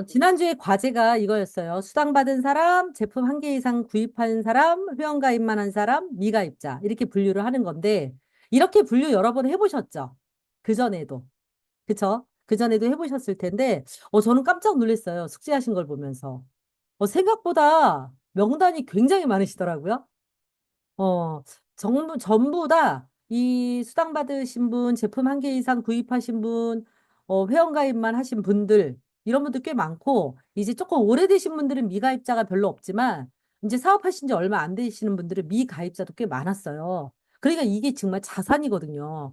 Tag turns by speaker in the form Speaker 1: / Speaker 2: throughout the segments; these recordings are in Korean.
Speaker 1: 지난주에 과제가 이거였어요. 수당받은 사람, 제품 한 개 이상 구입한 사람, 회원가입만 한 사람, 미가입자. 이렇게 분류를 하는 건데, 이렇게 분류 여러 번 해보셨죠? 그전에도. 그쵸? 그전에도 해보셨을 텐데, 저는 깜짝 놀랐어요. 숙제하신 걸 보면서. 생각보다 명단이 굉장히 많으시더라고요. 어, 전부 다 이 수당 받으신 분, 제품 한 개 이상 구입하신 분, 회원가입만 하신 분들, 이런 분들 꽤 많고, 이제 조금 오래되신 분들은 미가입자가 별로 없지만, 이제 사업하신 지 얼마 안 되시는 분들은 미가입자도 꽤 많았어요. 그러니까 이게 정말 자산이거든요.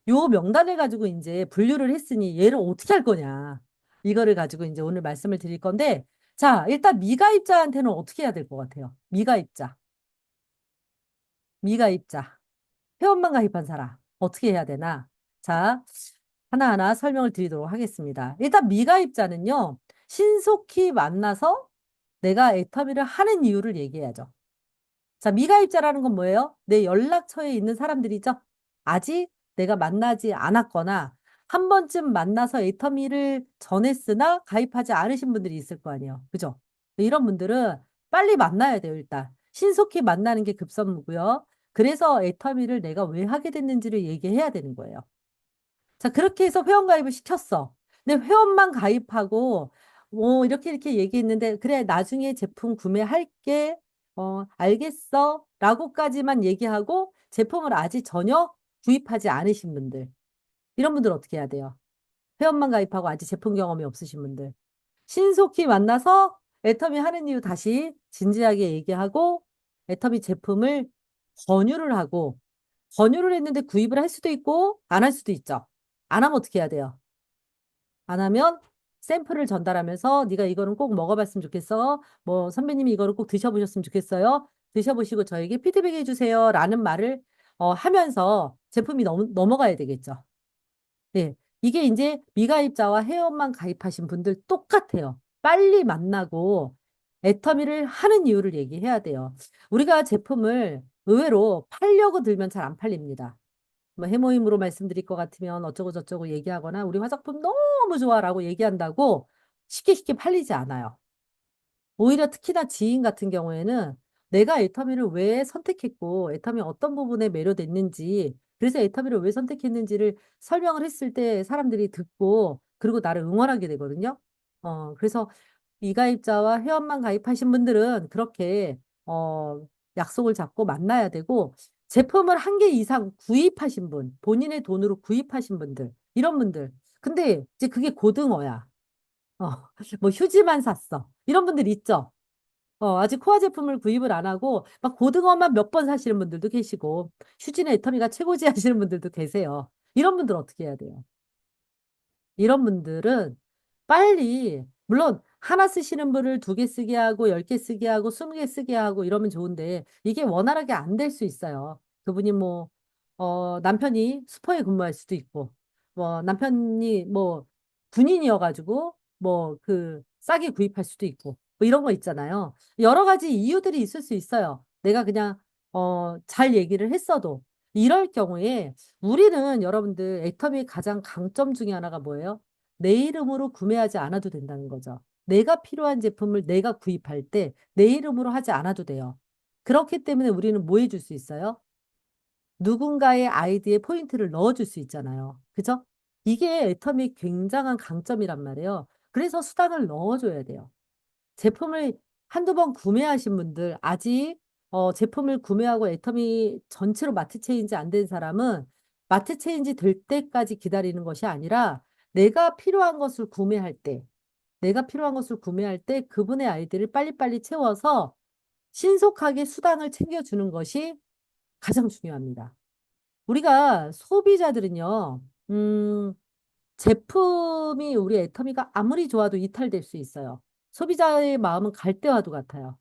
Speaker 1: 요 명단을 가지고 이제 분류를 했으니 얘를 어떻게 할 거냐. 이거를 가지고 이제 오늘 말씀을 드릴 건데, 자, 일단 미가입자한테는 어떻게 해야 될 것 같아요? 미가입자. 미가입자. 회원만 가입한 사람. 어떻게 해야 되나? 자, 하나하나 설명을 드리도록 하겠습니다. 일단 미가입자는요, 신속히 만나서 내가 애터미를 하는 이유를 얘기해야죠. 자, 미가입자라는 건 뭐예요? 내 연락처에 있는 사람들이죠. 아직 내가 만나지 않았거나 한 번쯤 만나서 애터미를 전했으나 가입하지 않으신 분들이 있을 거 아니에요. 그죠? 이런 분들은 빨리 만나야 돼요, 일단. 신속히 만나는 게 급선무고요. 그래서 애터미를 내가 왜 하게 됐는지를 얘기해야 되는 거예요. 자, 그렇게 해서 회원 가입을 시켰어. 근데 회원만 가입하고, 이렇게 얘기했는데, 그래, 나중에 제품 구매할게. 알겠어. 라고까지만 얘기하고, 제품을 아직 전혀 구입하지 않으신 분들. 이런 분들 어떻게 해야 돼요? 회원만 가입하고 아직 제품 경험이 없으신 분들. 신속히 만나서 애터미 하는 이유 다시 진지하게 얘기하고, 애터미 제품을 권유를 하고, 권유를 했는데 구입을 할 수도 있고, 안 할 수도 있죠. 안 하면 어떻게 해야 돼요? 안 하면 샘플을 전달하면서 네가 이거는 꼭 먹어봤으면 좋겠어. 뭐 선배님이 이거를 꼭 드셔보셨으면 좋겠어요. 드셔보시고 저에게 피드백 해주세요. 라는 말을 하면서 제품이 넘어가야 되겠죠. 네. 이게 이제 미가입자와 회원만 가입하신 분들 똑같아요. 빨리 만나고 애터미를 하는 이유를 얘기해야 돼요. 우리가 제품을 의외로 팔려고 들면 잘 안 팔립니다. 뭐 해모임으로 말씀드릴 것 같으면 어쩌고 저쩌고 얘기하거나 우리 화장품 너무 좋아라고 얘기한다고 쉽게 팔리지 않아요. 오히려 특히나 지인 같은 경우에는 내가 애터미를 왜 선택했고 애터미 어떤 부분에 매료됐는지 그래서 애터미를 왜 선택했는지를 설명을 했을 때 사람들이 듣고 그리고 나를 응원하게 되거든요. 그래서 미가입자와 회원만 가입하신 분들은 그렇게 약속을 잡고 만나야 되고 제품을 한 개 이상 구입하신 분, 본인의 돈으로 구입하신 분들, 이런 분들. 근데 이제 그게 고등어야. 어, 뭐 휴지만 샀어. 이런 분들 있죠. 아직 코아 제품을 구입을 안 하고 막 고등어만 몇 번 사시는 분들도 계시고 휴지는 애터미가 최고지 하시는 분들도 계세요. 이런 분들 어떻게 해야 돼요? 이런 분들은 빨리, 물론 하나 쓰시는 분을 두 개 쓰게 하고, 10개 쓰게 하고, 20개 쓰게 하고 이러면 좋은데, 이게 원활하게 안 될 수 있어요. 그분이 뭐, 남편이 슈퍼에 근무할 수도 있고, 뭐, 남편이 뭐, 군인이어가지고, 뭐, 싸게 구입할 수도 있고, 뭐 이런 거 있잖아요. 여러 가지 이유들이 있을 수 있어요. 내가 그냥, 잘 얘기를 했어도. 이럴 경우에, 우리는 여러분들 애터미의 가장 강점 중에 하나가 뭐예요? 내 이름으로 구매하지 않아도 된다는 거죠. 내가 필요한 제품을 내가 구입할 때 내 이름으로 하지 않아도 돼요. 그렇기 때문에 우리는 뭐 해줄 수 있어요? 누군가의 아이디에 포인트를 넣어줄 수 있잖아요. 그죠? 이게 애터미의 굉장한 강점이란 말이에요. 그래서 수당을 넣어줘야 돼요. 제품을 한두 번 구매하신 분들, 아직 제품을 구매하고 애터미 전체로 마트 체인지 안 된 사람은 마트 체인지 될 때까지 기다리는 것이 아니라 내가 필요한 것을 구매할 때, 내가 필요한 것을 구매할 때 그분의 아이디를 빨리빨리 채워서 신속하게 수당을 챙겨주는 것이 가장 중요합니다. 우리가 소비자들은요, 제품이 우리 애터미가 아무리 좋아도 이탈될 수 있어요. 소비자의 마음은 갈대와도 같아요.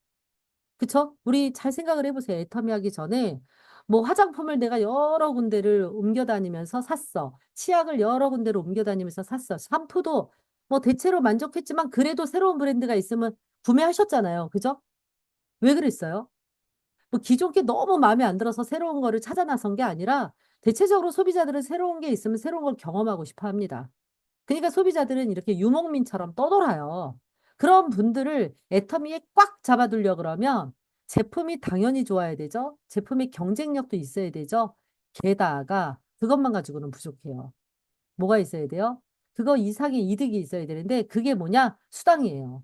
Speaker 1: 그쵸? 우리 잘 생각을 해보세요. 애터미 하기 전에 뭐 화장품을 내가 여러 군데를 옮겨 다니면서 샀어. 치약을 여러 군데로 옮겨 다니면서 샀어. 샴푸도 뭐 대체로 만족했지만 그래도 새로운 브랜드가 있으면 구매하셨잖아요. 그죠? 왜 그랬어요? 뭐 기존 게 너무 마음에 안 들어서 새로운 거를 찾아 나선 게 아니라 대체적으로 소비자들은 새로운 게 있으면 새로운 걸 경험하고 싶어 합니다. 그러니까 소비자들은 이렇게 유목민처럼 떠돌아요. 그런 분들을 애터미에 꽉 잡아두려 그러면 제품이 당연히 좋아야 되죠. 제품의 경쟁력도 있어야 되죠. 게다가 그것만 가지고는 부족해요. 뭐가 있어야 돼요? 그거 이상의 이득이 있어야 되는데 그게 뭐냐? 수당이에요.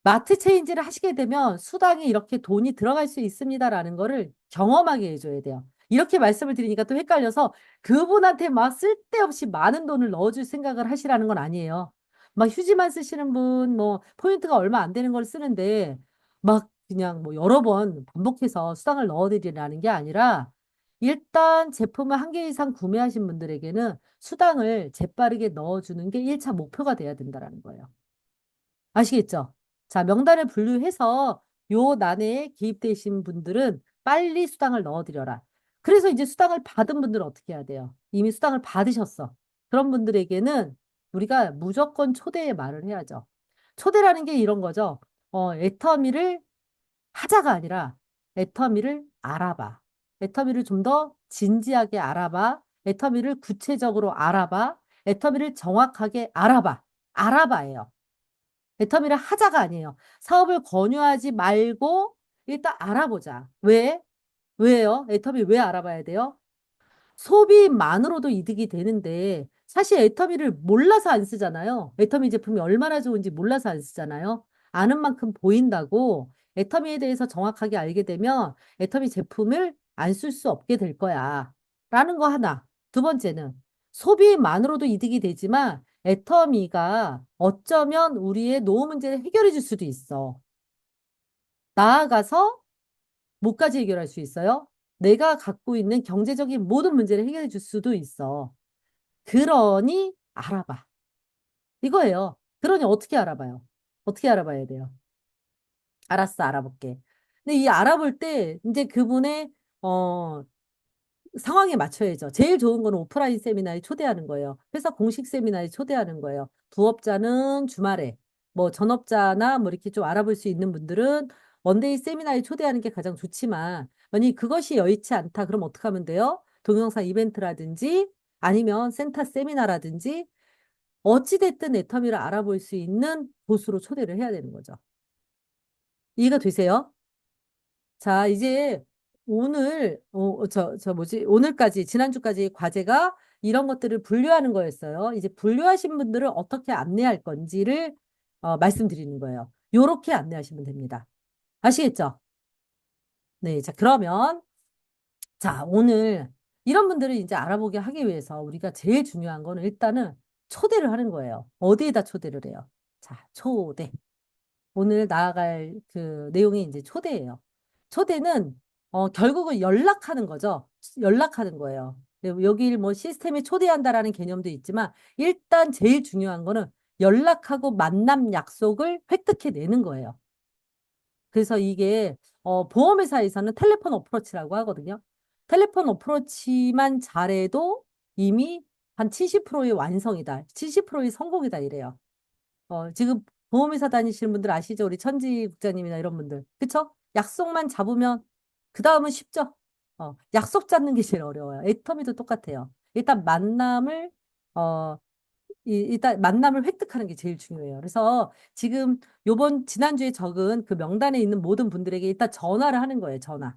Speaker 1: 마트 체인지를 하시게 되면 수당이 이렇게 돈이 들어갈 수 있습니다라는 거를 경험하게 해줘야 돼요. 이렇게 말씀을 드리니까 또 헷갈려서 그분한테 막 쓸데없이 많은 돈을 넣어줄 생각을 하시라는 건 아니에요. 막 휴지만 쓰시는 분, 뭐, 포인트가 얼마 안 되는 걸 쓰는데 막 그냥 뭐 여러 번 반복해서 수당을 넣어드리라는 게 아니라 일단 제품을 한 개 이상 구매하신 분들에게는 수당을 재빠르게 넣어주는 게 1차 목표가 돼야 된다라는 거예요. 아시겠죠? 자, 명단을 분류해서 요 난에 개입되신 분들은 빨리 수당을 넣어드려라. 그래서 이제 수당을 받은 분들은 어떻게 해야 돼요? 이미 수당을 받으셨어. 그런 분들에게는 우리가 무조건 초대의 말을 해야죠. 초대라는 게 이런 거죠. 애터미를 하자가 아니라 애터미를 알아봐. 애터미를 좀 더 진지하게 알아봐. 애터미를 구체적으로 알아봐. 애터미를 정확하게 알아봐. 알아봐예요. 애터미를 하자가 아니에요. 사업을 권유하지 말고 일단 알아보자. 왜? 왜요? 애터미 왜 알아봐야 돼요? 소비만으로도 이득이 되는데 사실 애터미를 몰라서 안 쓰잖아요. 애터미 제품이 얼마나 좋은지 몰라서 안 쓰잖아요. 아는 만큼 보인다고 애터미에 대해서 정확하게 알게 되면 애터미 제품을 안 쓸 수 없게 될 거야. 라는 거 하나. 두 번째는 소비만으로도 이득이 되지만 애터미가 어쩌면 우리의 노후 문제를 해결해 줄 수도 있어. 나아가서 뭐까지 해결할 수 있어요? 내가 갖고 있는 경제적인 모든 문제를 해결해 줄 수도 있어. 그러니 알아봐. 이거예요. 그러니 어떻게 알아봐요? 어떻게 알아봐야 돼요? 알았어, 알아볼게. 근데 이 알아볼 때 이제 그분의 어 상황에 맞춰야죠. 제일 좋은 거는 오프라인 세미나에 초대하는 거예요. 회사 공식 세미나에 초대하는 거예요. 부업자는 주말에, 뭐 전업자나 뭐 이렇게 좀 알아볼 수 있는 분들은 원데이 세미나에 초대하는 게 가장 좋지만, 만약 그것이 여의치 않다, 그럼 어떻게 하면 돼요? 동영상 이벤트라든지 아니면 센터 세미나라든지 어찌됐든 애터미를 알아볼 수 있는 곳으로 초대를 해야 되는 거죠. 이해가 되세요? 자, 이제 오늘, 뭐지? 오늘까지, 지난주까지 과제가 이런 것들을 분류하는 거였어요. 이제 분류하신 분들을 어떻게 안내할 건지를 말씀드리는 거예요. 요렇게 안내하시면 됩니다. 아시겠죠? 네, 자, 그러면, 자, 오늘 이런 분들을 이제 알아보게 하기 위해서 우리가 제일 중요한 거는 일단은 초대를 하는 거예요. 어디에다 초대를 해요? 자, 초대. 오늘 나아갈 그 내용이 이제 초대예요. 초대는 결국은 연락하는 거죠. 연락하는 거예요. 여기 뭐 시스템에 초대한다라는 개념도 있지만 일단 제일 중요한 거는 연락하고 만남 약속을 획득해내는 거예요. 그래서 이게 보험회사에서는 텔레폰 어프로치라고 하거든요. 텔레폰 어프로치만 잘해도 이미 한 70%의 완성이다. 70%의 성공이다 이래요. 지금 보험회사 다니시는 분들 아시죠? 우리 천지 국장님이나 이런 분들. 그쵸? 약속만 잡으면 그 다음은 쉽죠? 약속 잡는 게 제일 어려워요. 애터미도 똑같아요. 일단 만남을 어, 일단 만남을 획득하는 게 제일 중요해요. 그래서 지금 지난주에 적은 그 명단에 있는 모든 분들에게 일단 전화를 하는 거예요. 전화.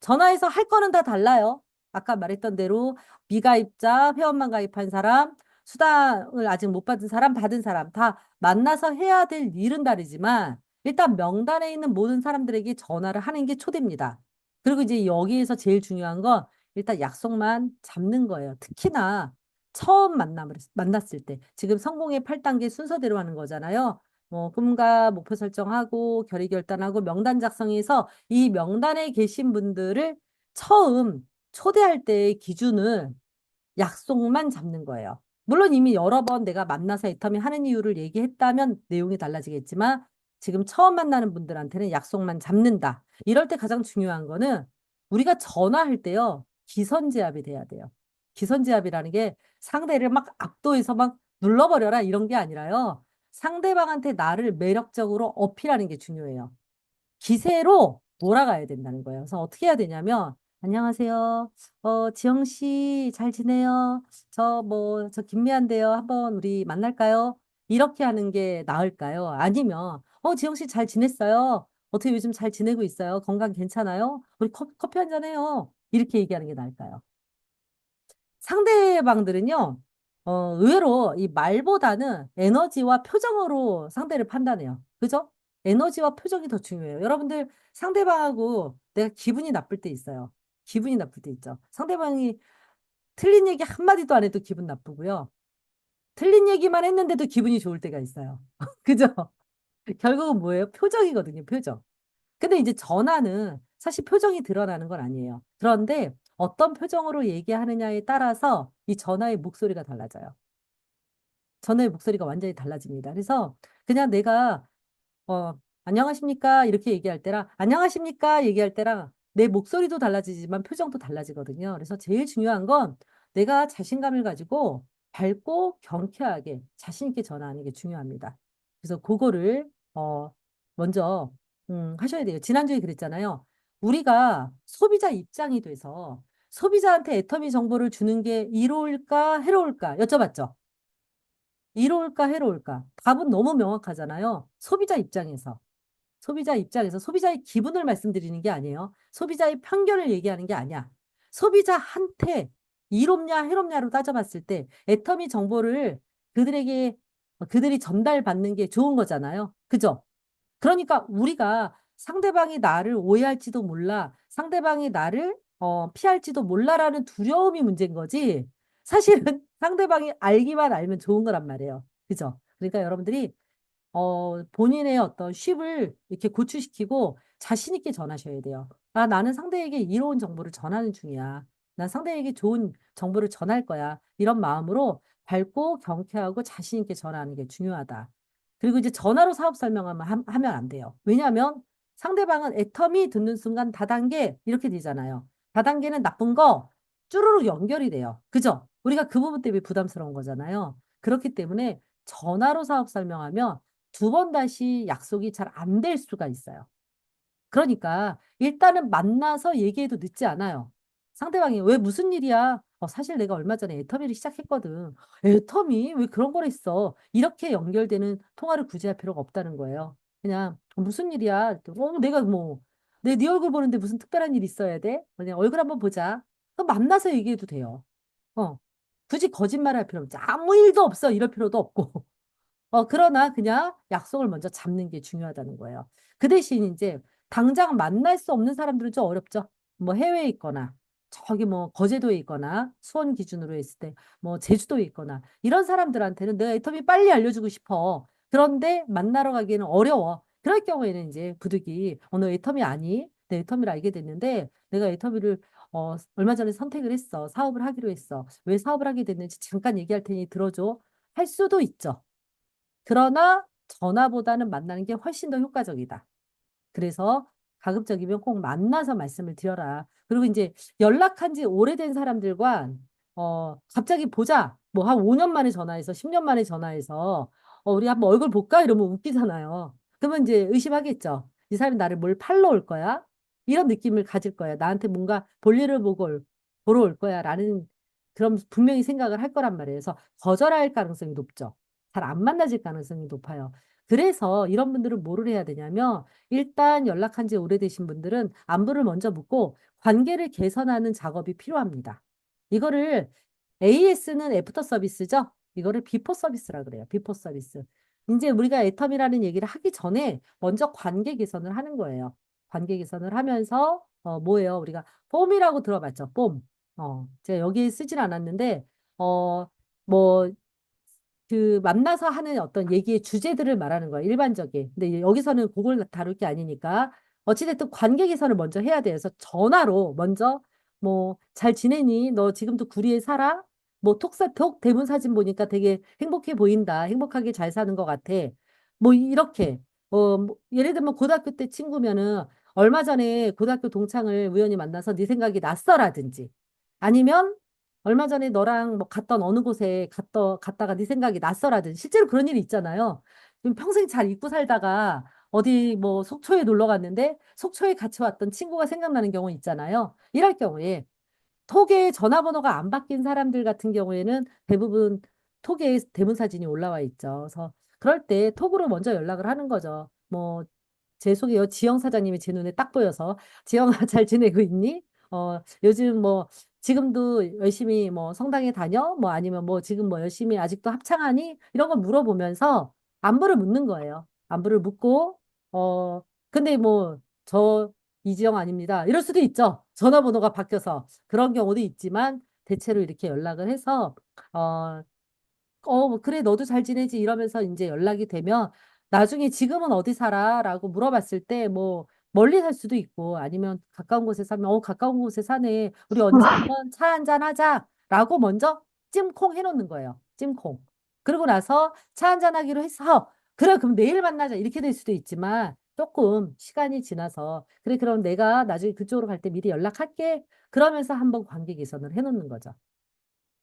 Speaker 1: 전화해서 할 거는 다 달라요. 아까 말했던 대로 미가입자, 회원만 가입한 사람, 수당을 아직 못 받은 사람, 받은 사람 다 만나서 해야 될 일은 다르지만 일단 명단에 있는 모든 사람들에게 전화를 하는 게 초대입니다. 그리고 이제 여기에서 제일 중요한 건 일단 약속만 잡는 거예요. 특히나 처음 만났을 때. 지금 성공의 8단계 순서대로 하는 거잖아요. 꿈과 목표 설정하고 결의 결단하고 명단 작성해서 이 명단에 계신 분들을 처음 초대할 때의 기준은 약속만 잡는 거예요. 물론 이미 여러 번 내가 만나서 애터미 하는 이유를 얘기했다면 내용이 달라지겠지만 지금 처음 만나는 분들한테는 약속만 잡는다. 이럴 때 가장 중요한 거는 우리가 전화할 때요. 기선제압이 돼야 돼요. 기선제압이라는 게 상대를 막 압도해서 막 눌러버려라 이런 게 아니라요. 상대방한테 나를 매력적으로 어필하는 게 중요해요. 기세로 몰아가야 된다는 거예요. 그래서 어떻게 해야 되냐면 안녕하세요. 지영 씨, 잘 지내요? 저 김미아인데요. 한번 우리 만날까요? 이렇게 하는 게 나을까요? 아니면, 지영 씨 잘 지냈어요? 어떻게 요즘 잘 지내고 있어요? 건강 괜찮아요? 우리 커피 한 잔 해요. 이렇게 얘기하는 게 나을까요? 상대방들은요, 의외로 이 말보다는 에너지와 표정으로 상대를 판단해요. 그죠? 에너지와 표정이 더 중요해요. 여러분들 상대방하고 내가 기분이 나쁠 때 있어요. 기분이 나쁠 때 있죠. 상대방이 틀린 얘기 한마디도 안 해도 기분 나쁘고요. 틀린 얘기만 했는데도 기분이 좋을 때가 있어요. 그죠? 결국은 뭐예요? 표정이거든요, 표정. 근데 이제 전화는 사실 표정이 드러나는 건 아니에요. 그런데 어떤 표정으로 얘기하느냐에 따라서 이 전화의 목소리가 달라져요. 전화의 목소리가 완전히 달라집니다. 그래서 그냥 내가 어, 안녕하십니까 이렇게 얘기할 때랑 안녕하십니까 얘기할 때랑 내 목소리도 달라지지만 표정도 달라지거든요. 그래서 제일 중요한 건 내가 자신감을 가지고 밝고 경쾌하게 자신 있게 전화하는 게 중요합니다. 그래서 그거를 먼저 하셔야 돼요. 지난주에 그랬잖아요. 우리가 소비자 입장이 돼서 소비자한테 애터미 정보를 주는 게 이로울까 해로울까 여쭤봤죠. 이로울까 해로울까? 답은 너무 명확하잖아요. 소비자 입장에서. 소비자 입장에서 소비자의 기분을 말씀드리는 게 아니에요. 소비자의 편견을 얘기하는 게 아니야. 소비자한테 이롭냐 해롭냐로 따져봤을 때 애터미 정보를 그들에게 그들이 전달받는 게 좋은 거잖아요. 그죠? 그러니까 우리가 상대방이 나를 오해할지도 몰라, 상대방이 나를 피할지도 몰라라는 두려움이 문제인 거지. 사실은 상대방이 알기만 알면 좋은 거란 말이에요. 그죠? 그러니까 여러분들이 본인의 어떤 쉽을 이렇게 고취시키고 자신 있게 전하셔야 돼요. 아, 나는 상대에게 이로운 정보를 전하는 중이야. 난 상대에게 좋은 정보를 전할 거야. 이런 마음으로 밝고 경쾌하고 자신 있게 전하는 게 중요하다. 그리고 이제 전화로 사업 설명하면 하면 안 돼요. 왜냐하면 상대방은 애터미 듣는 순간 다단계 이렇게 되잖아요. 다단계는 나쁜 거 쭈루룩 연결이 돼요. 그죠? 우리가 그 부분 때문에 부담스러운 거잖아요. 그렇기 때문에 전화로 사업 설명하면 두 번 다시 약속이 잘 안 될 수가 있어요. 그러니까 일단은 만나서 얘기해도 늦지 않아요. 상대방이 왜 무슨 일이야? 사실 내가 얼마 전에 애터미를 시작했거든. 애터미? 왜 그런 걸 했어? 이렇게 연결되는 통화를 굳이 할 필요가 없다는 거예요. 그냥 무슨 일이야? 내가 뭐, 네 얼굴 보는데 무슨 특별한 일 있어야 돼? 그냥 얼굴 한번 보자. 그럼 만나서 얘기해도 돼요. 어. 굳이 거짓말할 필요 없지. 아무 일도 없어. 이럴 필요도 없고. 그러나 그냥 약속을 먼저 잡는 게 중요하다는 거예요. 그 대신 이제 당장 만날 수 없는 사람들은 좀 어렵죠. 뭐 해외에 있거나, 저기 뭐 거제도에 있거나, 수원 기준으로 했을 때 뭐 제주도에 있거나, 이런 사람들한테는 내가 애터미 빨리 알려주고 싶어. 그런데 만나러 가기에는 어려워. 그럴 경우에는 이제 부득이, 너 애터미 아니? 내 애터미를 알게 됐는데, 내가 애터미를 얼마 전에 선택을 했어. 사업을 하기로 했어. 왜 사업을 하게 됐는지 잠깐 얘기할 테니 들어줘. 할 수도 있죠. 그러나 전화보다는 만나는 게 훨씬 더 효과적이다. 그래서 가급적이면 꼭 만나서 말씀을 드려라. 그리고 이제 연락한 지 오래된 사람들과 갑자기 보자. 뭐 한 5년 만에 전화해서 10년 만에 전화해서 우리 한번 얼굴 볼까? 이러면 웃기잖아요. 그러면 이제 의심하겠죠. 이 사람이 나를 뭘 팔러 올 거야? 이런 느낌을 가질 거야. 나한테 뭔가 볼일을 보러 올 거야. 라는 그런 분명히 생각을 할 거란 말이에요. 그래서 거절할 가능성이 높죠. 잘 안 만나질 가능성이 높아요. 그래서 이런 분들은 뭐를 해야 되냐면 일단 연락한 지 오래되신 분들은 안부를 먼저 묻고 관계를 개선하는 작업이 필요합니다. 이거를 AS는 애프터 서비스죠? 이거를 비포 서비스라 그래요. 비포 서비스. 이제 우리가 애텀이라는 얘기를 하기 전에 먼저 관계 개선을 하는 거예요. 관계 개선을 하면서 뭐예요? 우리가 폼이라고 들어봤죠? 폼. 제가 여기에 쓰진 않았는데 뭐 만나서 하는 어떤 얘기의 주제들을 말하는 거야, 일반적인. 근데 여기서는 그걸 다룰 게 아니니까, 어찌됐든 관계 개선을 먼저 해야 돼서 전화로 먼저, 뭐, 잘 지내니? 너 지금도 구리에 살아? 뭐, 톡 대문 사진 보니까 되게 행복해 보인다. 행복하게 잘 사는 것 같아. 뭐, 이렇게. 예를 들면 고등학교 때 친구면은, 얼마 전에 고등학교 동창을 우연히 만나서 네 생각이 났어라든지, 아니면 얼마 전에 너랑 뭐 갔던 어느 곳에 갔다가 네 생각이 났어라든 실제로 그런 일이 있잖아요. 그럼 평생 잘 잊고 살다가 어디 뭐 속초에 놀러 갔는데 속초에 같이 왔던 친구가 생각나는 경우 있잖아요. 이럴 경우에 톡에 전화번호가 안 바뀐 사람들 같은 경우에는 대부분 톡에 대문 사진이 올라와 있죠. 그래서 그럴 때 톡으로 먼저 연락을 하는 거죠. 뭐, 제 속에요. 지영 사장님이 제 눈에 딱 보여서, 지영아, 잘 지내고 있니? 요즘 뭐, 지금도 열심히 뭐 성당에 다녀? 뭐 아니면 뭐 지금 뭐 열심히 아직도 합창하니? 이런 거 물어보면서 안부를 묻는 거예요. 안부를 묻고, 근데 뭐, 이지영 아닙니다. 이럴 수도 있죠. 전화번호가 바뀌어서. 그런 경우도 있지만, 대체로 이렇게 연락을 해서, 어, 뭐 그래, 너도 잘 지내지? 이러면서 이제 연락이 되면, 나중에 지금은 어디 살아? 라고 물어봤을 때, 뭐, 멀리 살 수도 있고, 아니면 가까운 곳에 살면, 가까운 곳에 사네. 우리 언제 한번 차 한잔 하자. 라고 먼저 찜콩 해놓는 거예요. 찜콩. 그러고 나서 차 한잔 하기로 해서, 그래, 그럼 내일 만나자. 이렇게 될 수도 있지만, 조금 시간이 지나서, 그래, 그럼 내가 나중에 그쪽으로 갈 때 미리 연락할게. 그러면서 한번 관계 개선을 해놓는 거죠.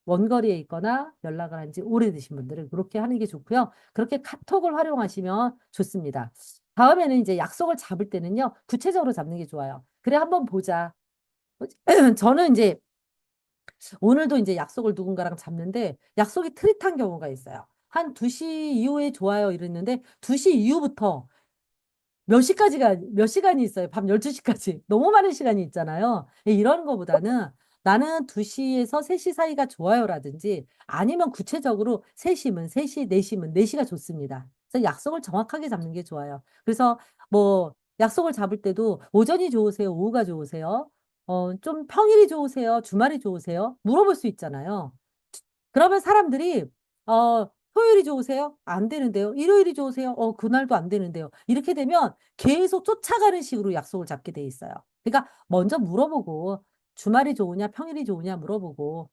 Speaker 1: 원거리에 있거나 연락을 한 지 오래되신 분들은 그렇게 하는 게 좋고요. 그렇게 카톡을 활용하시면 좋습니다. 다음에는 이제 약속을 잡을 때는요, 구체적으로 잡는 게 좋아요. 그래, 한번 보자. 저는 이제 오늘도 이제 약속을 누군가랑 잡는데 약속이 트릿한 경우가 있어요. 한 2시 이후에 좋아요 이랬는데 2시 이후부터 몇 시간이 있어요. 밤 12시까지. 너무 많은 시간이 있잖아요. 이런 거보다는 나는 2시에서 3시 사이가 좋아요라든지 아니면 구체적으로 3시면 3시, 4시면 4시가 좋습니다. 그래서 약속을 정확하게 잡는 게 좋아요. 그래서 뭐 약속을 잡을 때도 오전이 좋으세요? 오후가 좋으세요? 좀 평일이 좋으세요? 주말이 좋으세요? 물어볼 수 있잖아요. 그러면 사람들이 토요일이 좋으세요? 안 되는데요. 일요일이 좋으세요? 그날도 안 되는데요. 이렇게 되면 계속 쫓아가는 식으로 약속을 잡게 돼 있어요. 그러니까 먼저 물어보고 주말이 좋으냐, 평일이 좋으냐 물어보고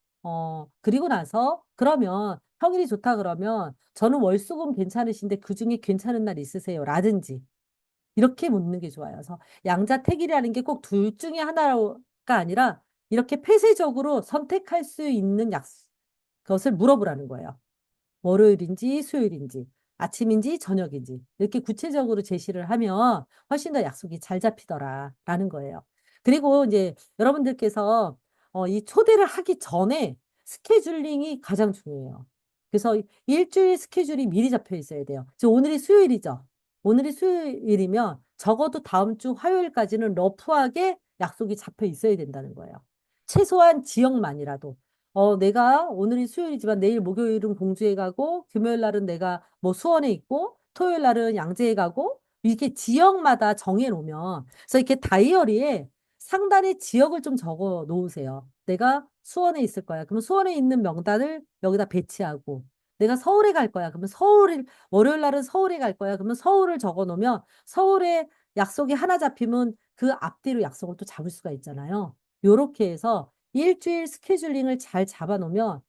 Speaker 1: 그리고 나서 그러면 평일이 좋다 그러면 저는 월수금 괜찮으신데 그중에 괜찮은 날 있으세요? 라든지 이렇게 묻는 게 좋아요. 그래서 양자택일이라는 게 꼭 둘 중에 하나가 아니라 이렇게 폐쇄적으로 선택할 수 있는 것을 물어보라는 거예요. 월요일인지 수요일인지 아침인지 저녁인지 이렇게 구체적으로 제시를 하면 훨씬 더 약속이 잘 잡히더라라는 거예요. 그리고 이제 여러분들께서 이 초대를 하기 전에 스케줄링이 가장 중요해요. 그래서 일주일 스케줄이 미리 잡혀 있어야 돼요. 지금 오늘이 수요일이죠. 오늘이 수요일이면 적어도 다음 주 화요일까지는 러프하게 약속이 잡혀 있어야 된다는 거예요. 최소한 지역만이라도. 내가 오늘이 수요일이지만 내일 목요일은 공주에 가고, 금요일 날은 내가 뭐 수원에 있고, 토요일 날은 양재에 가고, 이렇게 지역마다 정해 놓으면, 그래서 이렇게 다이어리에 상단에 지역을 좀 적어 놓으세요. 내가 수원에 있을 거야. 그러면 수원에 있는 명단을 여기다 배치하고, 내가 서울에 갈 거야. 그러면 월요일 날은 서울에 갈 거야. 그러면 서울을 적어 놓으면 서울에 약속이 하나 잡히면 그 앞뒤로 약속을 또 잡을 수가 있잖아요. 요렇게 해서 일주일 스케줄링을 잘 잡아놓으면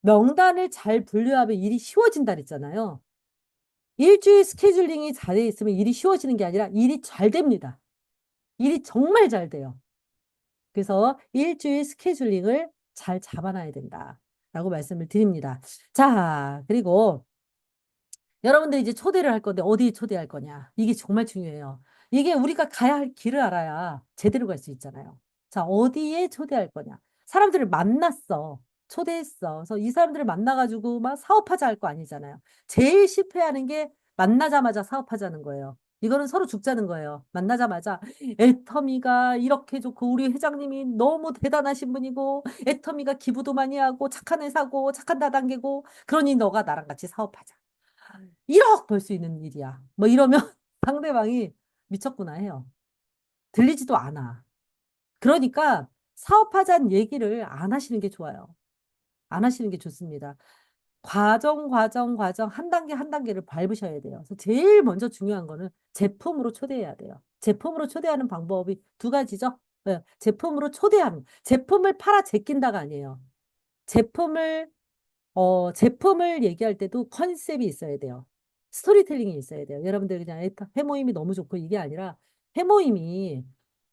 Speaker 1: 명단을 잘 분류하면 일이 쉬워진다 그랬잖아요. 일주일 스케줄링이 잘 돼 있으면 일이 쉬워지는 게 아니라 일이 잘 됩니다. 일이 정말 잘 돼요. 그래서 일주일 스케줄링을 잘 잡아놔야 된다. 라고 말씀을 드립니다. 자, 그리고 여러분들 이제 초대를 할 건데 어디에 초대할 거냐. 이게 정말 중요해요. 이게 우리가 가야 할 길을 알아야 제대로 갈 수 있잖아요. 자, 어디에 초대할 거냐. 사람들을 만났어. 초대했어. 그래서 이 사람들을 만나가지고 막 사업하자 할 거 아니잖아요. 제일 실패하는 게 만나자마자 사업하자는 거예요. 이거는 서로 죽자는 거예요. 만나자마자 애터미가 이렇게 좋고 우리 회장님이 너무 대단하신 분이고 애터미가 기부도 많이 하고 착한 회사고 착한 다단계고 그러니 너가 나랑 같이 사업하자. 1억 벌 수 있는 일이야. 뭐 이러면 상대방이 미쳤구나 해요. 들리지도 않아. 그러니까 사업하자는 얘기를 안 하시는 게 좋아요. 안 하시는 게 좋습니다. 과정, 한 단계 한 단계를 밟으셔야 돼요. 그래서 제일 먼저 중요한 거는 제품으로 초대해야 돼요. 제품으로 초대하는 방법이 두 가지죠. 네, 제품으로 초대하는, 제품을 팔아 제낀다가 아니에요. 제품을 제품을 얘기할 때도 컨셉이 있어야 돼요. 스토리텔링이 있어야 돼요. 여러분들 그냥 해모임이 너무 좋고 이게 아니라 해모임이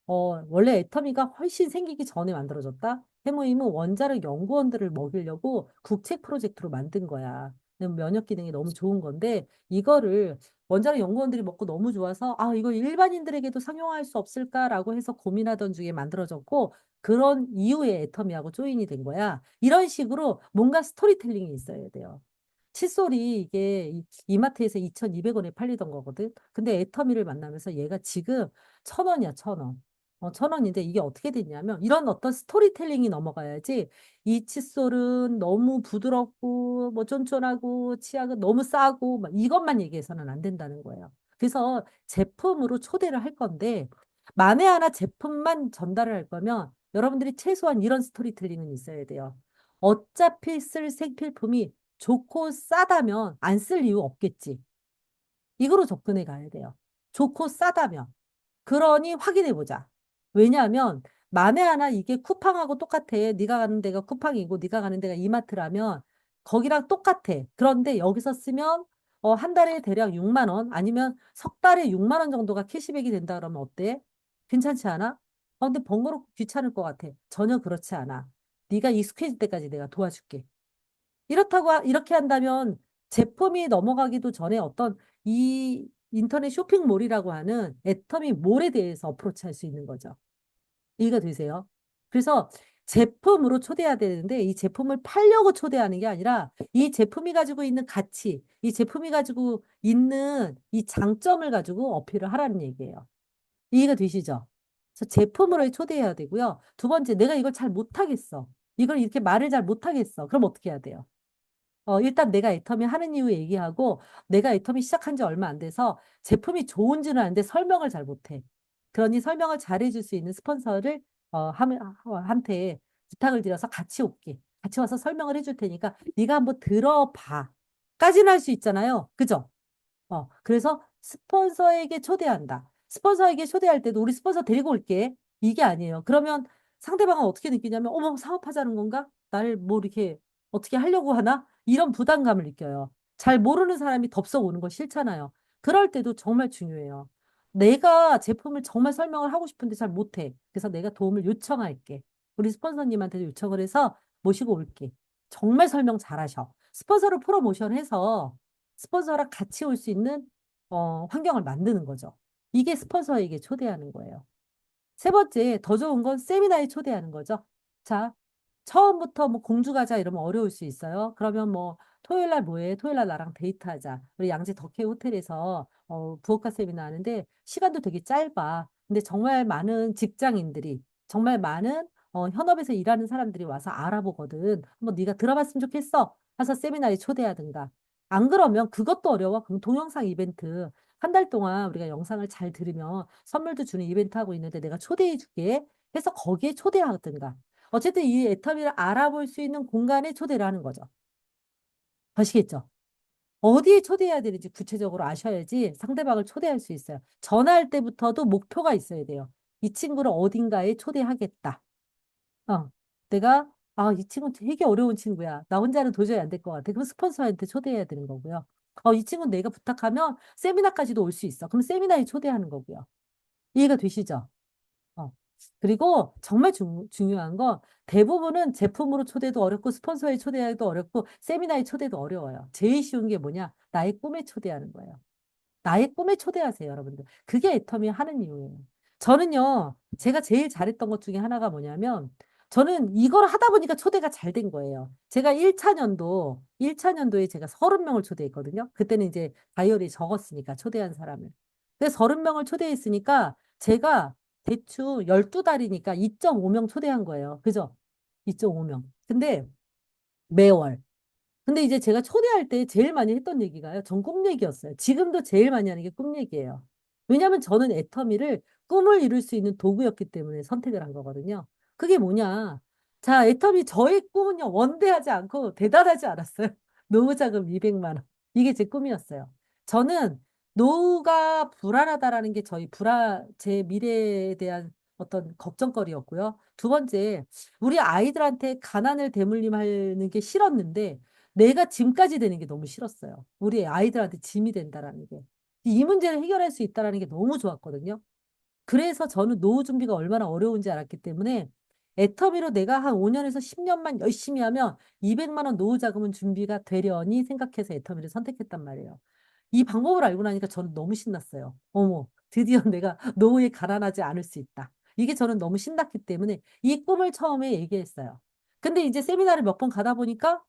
Speaker 1: 원래 애터미가 훨씬 생기기 전에 만들어졌다? 해모임은 원자력 연구원들을 먹이려고 국책 프로젝트로 만든 거야. 면역 기능이 너무 좋은 건데 이거를 원자력 연구원들이 먹고 너무 좋아서 아, 이거 일반인들에게도 상용할 수 없을까라고 해서 고민하던 중에 만들어졌고 그런 이후에 애터미하고 조인이 된 거야. 이런 식으로 뭔가 스토리텔링이 있어야 돼요. 칫솔이 이게 이마트에서 2,200원에 팔리던 거거든. 근데 애터미를 만나면서 얘가 지금 1,000원이야, 1,000원. 1,000원인데 이게 어떻게 됐냐면 이런 어떤 스토리텔링이 넘어가야지 이 칫솔은 너무 부드럽고 뭐 쫀쫀하고 치약은 너무 싸고 막 이것만 얘기해서는 안 된다는 거예요. 그래서 제품으로 초대를 할 건데 만에 하나 제품만 전달을 할 거면 여러분들이 최소한 이런 스토리텔링은 있어야 돼요. 어차피 쓸 생필품이 좋고 싸다면 안 쓸 이유 없겠지. 이거로 접근해 가야 돼요. 좋고 싸다면. 그러니 확인해 보자. 왜냐하면 만에 하나 이게 쿠팡하고 똑같아. 네가 가는 데가 쿠팡이고 네가 가는 데가 이마트라면 거기랑 똑같아. 그런데 여기서 쓰면 한 달에 대략 6만 원 아니면 석 달에 6만 원 정도가 캐시백이 된다 그러면 어때? 괜찮지 않아? 근데 번거롭고 귀찮을 것 같아. 전혀 그렇지 않아. 네가 익숙해질 때까지 내가 도와줄게. 이렇게 한다면 제품이 넘어가기도 전에 어떤 이 인터넷 쇼핑몰이라고 하는 애터미 몰에 대해서 어프로치 할 수 있는 거죠. 이해가 되세요? 그래서 제품으로 초대해야 되는데 이 제품을 팔려고 초대하는 게 아니라 이 제품이 가지고 있는 가치, 이 제품이 가지고 있는 이 장점을 가지고 어필을 하라는 얘기예요. 이해가 되시죠? 그래서 제품으로 초대해야 되고요. 두 번째, 내가 이걸 잘 못하겠어. 이걸 이렇게 말을 잘 못하겠어. 그럼 어떻게 해야 돼요? 일단 내가 애터미 하는 이유 얘기하고 내가 애터미 시작한 지 얼마 안 돼서 제품이 좋은지는 아는데 설명을 잘 못해. 그러니 설명을 잘 해줄 수 있는 스폰서를 한테 부탁을 드려서 같이 올게. 같이 와서 설명을 해줄 테니까 네가 한번 들어봐. 까지는 할 수 있잖아요. 그죠? 그래서 스폰서에게 초대한다. 스폰서에게 초대할 때도 우리 스폰서 데리고 올게. 이게 아니에요. 그러면 상대방은 어떻게 느끼냐면, 어머, 사업하자는 건가? 나를 뭐 이렇게 어떻게 하려고 하나? 이런 부담감을 느껴요. 잘 모르는 사람이 덥석 오는 거 싫잖아요. 그럴 때도 정말 중요해요. 내가 제품을 정말 설명을 하고 싶은데 잘 못해. 그래서 내가 도움을 요청할게. 우리 스폰서님한테 요청을 해서 모시고 올게. 정말 설명 잘하셔. 스폰서를 프로모션해서 스폰서랑 같이 올 수 있는 환경을 만드는 거죠. 이게 스폰서에게 초대하는 거예요. 세 번째, 더 좋은 건 세미나에 초대하는 거죠. 자, 처음부터 뭐 공주 가자 이러면 어려울 수 있어요. 그러면 뭐 토요일 날 뭐해? 토요일 날 나랑 데이트하자. 우리 양재 덕혜 호텔에서 부엌카 세미나 하는데 시간도 되게 짧아. 근데 정말 많은 직장인들이 정말 많은 현업에서 일하는 사람들이 와서 알아보거든. 한번 네가 들어봤으면 좋겠어. 해서 세미나에 초대하든가. 안 그러면 그것도 어려워. 그럼 동영상 이벤트. 한 달 동안 우리가 영상을 잘 들으면 선물도 주는 이벤트 하고 있는데 내가 초대해 줄게 해서 거기에 초대하든가. 어쨌든 이 애터미를 알아볼 수 있는 공간에 초대를 하는 거죠. 아시겠죠? 어디에 초대해야 되는지 구체적으로 아셔야지 상대방을 초대할 수 있어요. 전화할 때부터도 목표가 있어야 돼요. 이 친구를 어딘가에 초대하겠다. 어, 이 친구 되게 어려운 친구야. 나 혼자는 도저히 안 될 것 같아. 그럼 스폰서한테 초대해야 되는 거고요. 이 친구는 내가 부탁하면 세미나까지도 올 수 있어. 그럼 세미나에 초대하는 거고요. 이해가 되시죠? 어. 그리고 정말 중요한 건 대부분은 제품으로 초대도 어렵고 스폰서에 초대하기도 어렵고 세미나에 초대도 어려워요. 제일 쉬운 게 뭐냐? 나의 꿈에 초대하는 거예요. 나의 꿈에 초대하세요, 여러분들. 그게 애터미 하는 이유예요. 저는요, 제가 제일 잘했던 것 중에 하나가 뭐냐면, 저는 이걸 하다 보니까 초대가 잘 된 거예요. 제가 1차 년도에 제가 30명을 초대했거든요. 그때는 이제 다이어리에 적었으니까, 초대한 사람을. 근데 30명을 초대했으니까, 제가 대충 12달이니까 2.5명 초대한 거예요. 그죠? 2.5명. 근데 매월. 근데 이제 제가 초대할 때 제일 많이 했던 얘기가요. 전 꿈 얘기였어요. 지금도 제일 많이 하는 게 꿈 얘기예요. 왜냐하면 저는 애터미를 꿈을 이룰 수 있는 도구였기 때문에 선택을 한 거거든요. 그게 뭐냐. 자, 애터미 저의 꿈은요. 원대하지 않고 대단하지 않았어요. 노후 자금 200만 원. 이게 제 꿈이었어요. 저는 노후가 불안하다라는 게 제 미래에 대한 어떤 걱정거리였고요. 두 번째, 우리 아이들한테 가난을 대물림하는 게 싫었는데 내가 짐까지 되는 게 너무 싫었어요. 우리 아이들한테 짐이 된다라는 게. 이 문제를 해결할 수 있다라는 게 너무 좋았거든요. 그래서 저는 노후 준비가 얼마나 어려운지 알았기 때문에 애터미로 내가 한 5년에서 10년만 열심히 하면 200만 원 노후 자금은 준비가 되려니 생각해서 애터미를 선택했단 말이에요. 이 방법을 알고 나니까 저는 너무 신났어요. 어머, 드디어 내가 노후에 가난하지 않을 수 있다. 이게 저는 너무 신났기 때문에 이 꿈을 처음에 얘기했어요. 근데 이제 세미나를 몇 번 가다 보니까,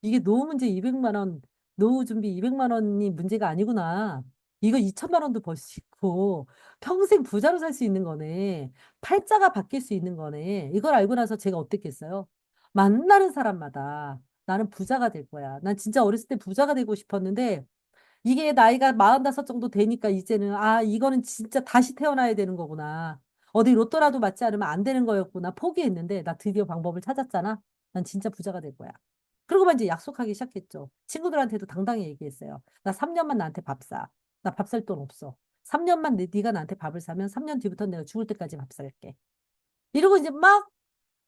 Speaker 1: 이게 노후 문제 200만 원, 노후 준비 200만 원이 문제가 아니구나. 이거 2천만 원도 벌 수 있고, 평생 부자로 살 수 있는 거네. 팔자가 바뀔 수 있는 거네. 이걸 알고 나서 제가 어땠겠어요? 만나는 사람마다 나는 부자가 될 거야. 난 진짜 어렸을 때 부자가 되고 싶었는데, 이게 나이가 45 정도 되니까 이제는, 이거는 진짜 다시 태어나야 되는 거구나. 어디 로또라도 맞지 않으면 안 되는 거였구나. 포기했는데, 나 드디어 방법을 찾았잖아. 난 진짜 부자가 될 거야. 그러고만 이제 약속하기 시작했죠. 친구들한테도 당당히 얘기했어요. 나 3년만 나한테 밥 사. 나 밥 살 돈 없어. 3년만 네가 나한테 밥을 사면 3년 뒤부터 내가 죽을 때까지 밥 살게. 이러고 이제 막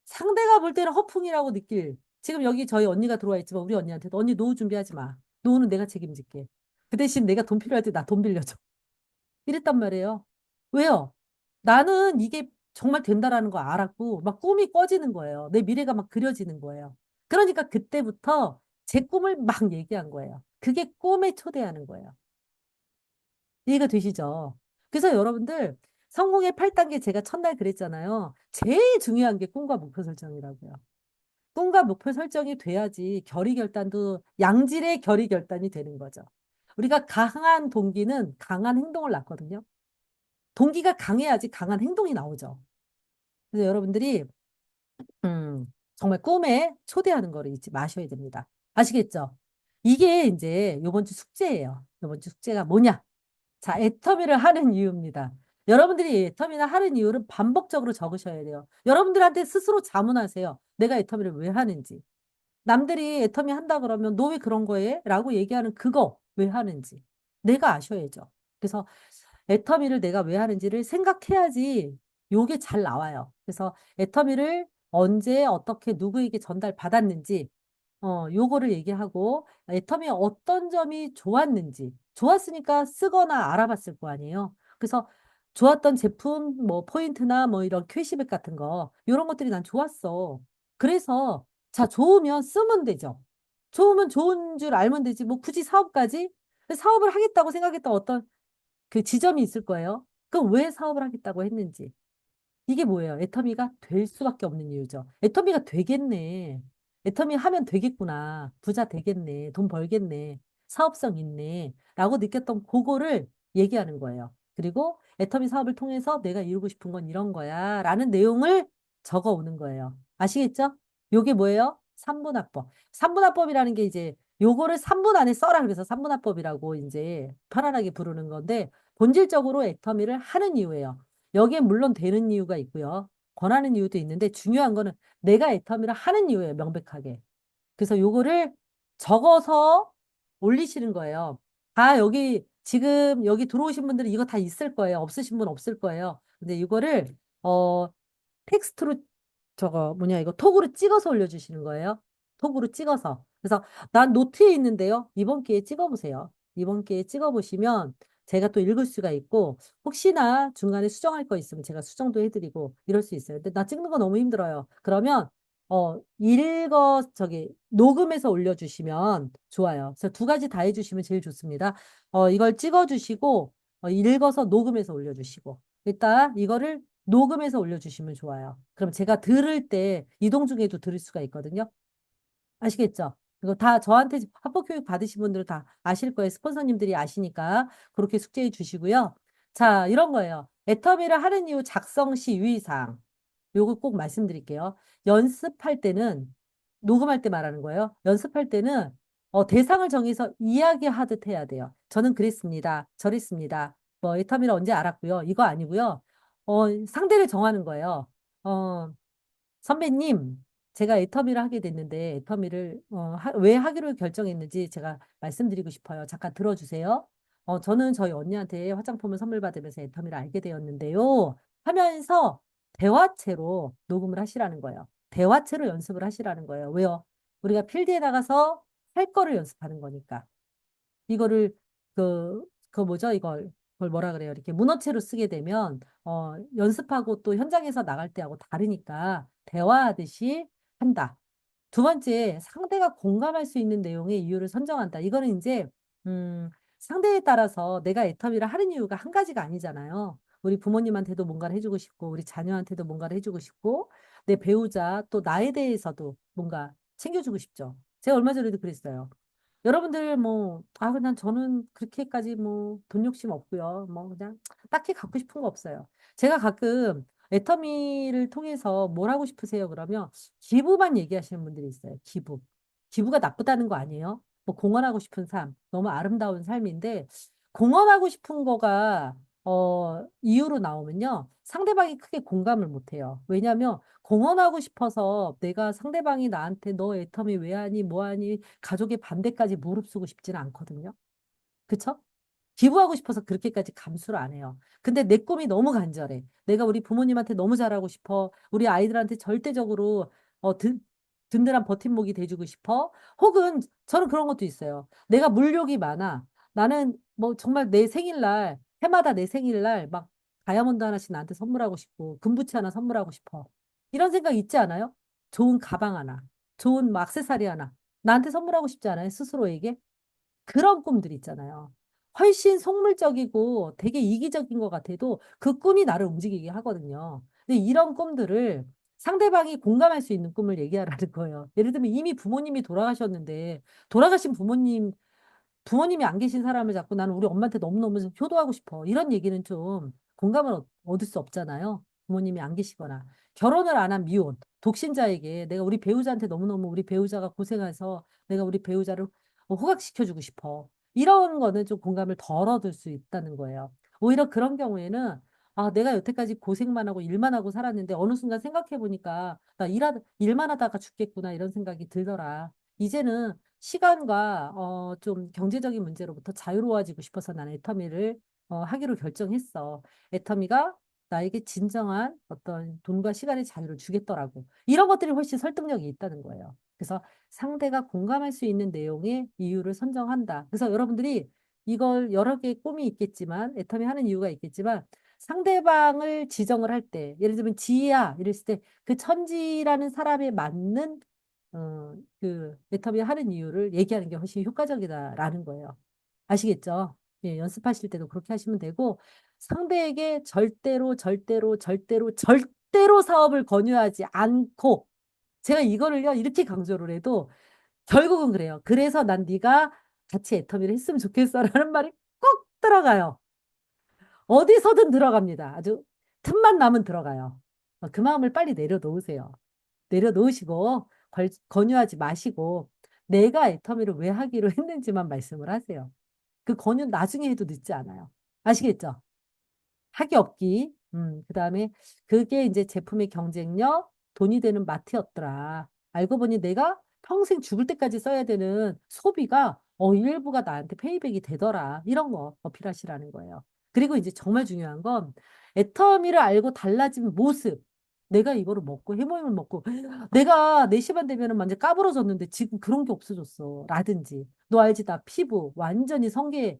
Speaker 1: 상대가 볼 때는 허풍이라고 느낄. 지금 여기 저희 언니가 들어와 있지만 우리 언니한테도 언니 노후 준비하지 마. 노후는 내가 책임질게. 그 대신 내가 돈 필요할 때 나 돈 빌려줘. 이랬단 말이에요. 왜요? 나는 이게 정말 된다라는 거 알았고 막 꿈이 꺼지는 거예요. 내 미래가 막 그려지는 거예요. 그러니까 그때부터 제 꿈을 막 얘기한 거예요. 그게 꿈에 초대하는 거예요. 이해가 되시죠? 그래서 여러분들 성공의 8단계 제가 첫날 그랬잖아요. 제일 중요한 게 꿈과 목표 설정이라고요. 꿈과 목표 설정이 돼야지 결의 결단도 양질의 결의 결단이 되는 거죠. 우리가 강한 동기는 강한 행동을 낳거든요. 동기가 강해야지 강한 행동이 나오죠. 그래서 여러분들이 정말 꿈에 초대하는 거를 잊지 마셔야 됩니다. 아시겠죠? 이게 이제 요번 주 숙제예요. 요번 주 숙제가 뭐냐? 자, 애터미를 하는 이유입니다. 여러분들이 애터미를 하는 이유를 반복적으로 적으셔야 돼요. 여러분들한테 스스로 자문하세요. 내가 애터미를 왜 하는지. 남들이 애터미 한다 그러면 너 왜 그런 거에? 라고 얘기하는 그거 왜 하는지. 내가 아셔야죠. 그래서 애터미를 내가 왜 하는지를 생각해야지 요게 잘 나와요. 그래서 애터미를 언제 어떻게 누구에게 전달받았는지 요거를 얘기하고 애터미 어떤 점이 좋았는지 좋았으니까 쓰거나 알아봤을 거 아니에요. 그래서 좋았던 제품 뭐 포인트나 뭐 이런 캐시백 같은 거 이런 것들이 난 좋았어. 그래서 자 좋으면 쓰면 되죠. 좋으면 좋은 줄 알면 되지. 뭐 굳이 사업까지 사업을 하겠다고 생각했던 어떤 그 지점이 있을 거예요. 그럼 왜 사업을 하겠다고 했는지. 이게 뭐예요? 애터미가 될 수밖에 없는 이유죠. 애터미가 되겠네. 애터미 하면 되겠구나. 부자 되겠네. 돈 벌겠네. 사업성 있네. 라고 느꼈던 그거를 얘기하는 거예요. 그리고 애터미 사업을 통해서 내가 이루고 싶은 건 이런 거야. 라는 내용을 적어 오는 거예요. 아시겠죠? 요게 뭐예요? 삼분화법. 삼분화법이라는 게 이제 요거를 3분 안에 써라. 그래서 삼분화법이라고 이제 편안하게 부르는 건데 본질적으로 애터미를 하는 이유예요. 여기에 물론 되는 이유가 있고요. 권하는 이유도 있는데 중요한 거는 내가 애터미를 하는 이유예요. 명백하게. 그래서 요거를 적어서 올리시는 거예요. 다 여기 지금 여기 들어오신 분들은 이거 다 있을 거예요. 없으신 분 없을 거예요. 근데 이거를 어 텍스트로 저거 뭐냐 이거 톡으로 찍어서 올려주시는 거예요. 톡으로 찍어서. 그래서 난 노트에 있는데요. 이번 기회에 찍어보세요. 이번 기회에 찍어보시면 제가 또 읽을 수가 있고 혹시나 중간에 수정할 거 있으면 제가 수정도 해드리고 이럴 수 있어요. 근데 나 찍는 거 너무 힘들어요. 그러면 녹음해서 올려주시면 좋아요. 그래서 두 가지 다 해주시면 제일 좋습니다. 이걸 찍어주시고 읽어서 녹음해서 올려주시고 일단 이거를 녹음해서 올려주시면 좋아요. 그럼 제가 들을 때 이동 중에도 들을 수가 있거든요. 아시겠죠? 이거 다 저한테 합법 교육 받으신 분들은 다 아실 거예요. 스폰서님들이 아시니까 그렇게 숙제해 주시고요. 자, 이런 거예요. 애터미를 하는 이유 작성 시 유의사항. 요거 꼭 말씀드릴게요. 연습할 때는 녹음할 때 말하는 거예요. 연습할 때는 대상을 정해서 이야기하듯 해야 돼요. 저는 그랬습니다. 저랬습니다. 뭐 애터미를 언제 알았고요. 이거 아니고요. 상대를 정하는 거예요. 어, 선배님, 제가 애터미를 하게 됐는데 애터미를 왜 하기로 결정했는지 제가 말씀드리고 싶어요. 잠깐 들어주세요. 저는 저희 언니한테 화장품을 선물 받으면서 애터미를 알게 되었는데요. 하면서 대화체로 녹음을 하시라는 거예요. 대화체로 연습을 하시라는 거예요. 왜요? 우리가 필드에 나가서 할 거를 연습하는 거니까. 이거를 그 뭐죠? 이걸 그걸 뭐라 그래요? 이렇게 문어체로 쓰게 되면 연습하고 또 현장에서 나갈 때하고 다르니까 대화하듯이 한다. 두 번째, 상대가 공감할 수 있는 내용의 이유를 선정한다. 이거는 이제 상대에 따라서 내가 애터미를 하는 이유가 한 가지가 아니잖아요. 우리 부모님한테도 뭔가를 해주고 싶고, 우리 자녀한테도 뭔가를 해주고 싶고, 내 배우자 또 나에 대해서도 뭔가 챙겨주고 싶죠. 제가 얼마 전에도 그랬어요. 여러분들 뭐, 그냥 저는 그렇게까지 뭐, 돈 욕심 없고요. 뭐, 그냥 딱히 갖고 싶은 거 없어요. 제가 가끔 애터미를 통해서 뭘 하고 싶으세요? 그러면 기부만 얘기하시는 분들이 있어요. 기부. 기부가 나쁘다는 거 아니에요? 뭐, 공헌하고 싶은 삶, 너무 아름다운 삶인데, 공헌하고 싶은 거가, 이유로 나오면요. 상대방이 크게 공감을 못 해요. 왜냐면, 공헌하고 싶어서 내가 상대방이 나한테 너 애터미 왜 하니, 뭐 하니, 가족의 반대까지 무릅쓰고 싶지는 않거든요. 그쵸? 기부하고 싶어서 그렇게까지 감수를 안 해요. 근데 내 꿈이 너무 간절해. 내가 우리 부모님한테 너무 잘하고 싶어. 우리 아이들한테 절대적으로 든든한 버팀목이 돼주고 싶어. 혹은 저는 그런 것도 있어요. 내가 물욕이 많아. 나는 뭐 정말 내 생일날, 해마다 내 생일날 막 다이아몬드 하나씩 나한테 선물하고 싶고, 금부치 하나 선물하고 싶어. 이런 생각 있지 않아요? 좋은 가방 하나, 좋은 뭐 액세서리 하나. 나한테 선물하고 싶지 않아요? 스스로에게? 그런 꿈들 있잖아요. 훨씬 속물적이고 되게 이기적인 것 같아도 그 꿈이 나를 움직이게 하거든요. 근데 이런 꿈들을 상대방이 공감할 수 있는 꿈을 얘기하라는 거예요. 예를 들면 이미 부모님이 돌아가셨는데 돌아가신 부모님이 안 계신 사람을 자꾸 나는 우리 엄마한테 너무너무 효도하고 싶어. 이런 얘기는 좀 공감을 얻을 수 없잖아요. 부모님이 안 계시거나. 결혼을 안 한 미혼, 독신자에게 내가 우리 배우자한테 너무너무 우리 배우자가 고생해서 내가 우리 배우자를 호각시켜주고 싶어. 이런 거는 좀 공감을 덜 얻을 수 있다는 거예요. 오히려 그런 경우에는 내가 여태까지 고생만 하고 일만 하고 살았는데 어느 순간 생각해 보니까 나 일만 하다가 죽겠구나 이런 생각이 들더라. 이제는 시간과 좀 경제적인 문제로부터 자유로워지고 싶어서 나는 애터미를 하기로 결정했어. 애터미가 나에게 진정한 어떤 돈과 시간의 자유를 주겠더라고. 이런 것들이 훨씬 설득력이 있다는 거예요. 그래서 상대가 공감할 수 있는 내용의 이유를 선정한다. 그래서 여러분들이 이걸 여러 개의 꿈이 있겠지만, 애터미 하는 이유가 있겠지만, 상대방을 지정을 할 때, 예를 들면 지희야, 이랬을 때 그 천지라는 사람에 맞는 애터미 하는 이유를 얘기하는 게 훨씬 효과적이다라는 거예요. 아시겠죠? 예, 연습하실 때도 그렇게 하시면 되고, 상대에게 절대로, 절대로, 절대로, 절대로 사업을 권유하지 않고, 제가 이거를요, 이렇게 강조를 해도 결국은 그래요. 그래서 난 네가 같이 애터미를 했으면 좋겠어라는 말이 꼭 들어가요. 어디서든 들어갑니다. 아주 틈만 나면 들어가요. 그 마음을 빨리 내려놓으세요. 내려놓으시고 권유하지 마시고 내가 애터미를 왜 하기로 했는지만 말씀을 하세요. 그 권유 나중에 해도 늦지 않아요. 아시겠죠? 학이 없기. 그다음에 그게 이제 제품의 경쟁력, 돈이 되는 마트였더라. 알고 보니 내가 평생 죽을 때까지 써야 되는 소비가 일부가 나한테 페이백이 되더라. 이런 거 어필하시라는 거예요. 그리고 이제 정말 중요한 건 애터미를 알고 달라진 모습. 내가 이거를 먹고 해모임을 먹고 내가 4시 반 되면은 완전 까부러졌는데 지금 그런 게 없어졌어. 라든지 너 알지? 나 피부 완전히 성게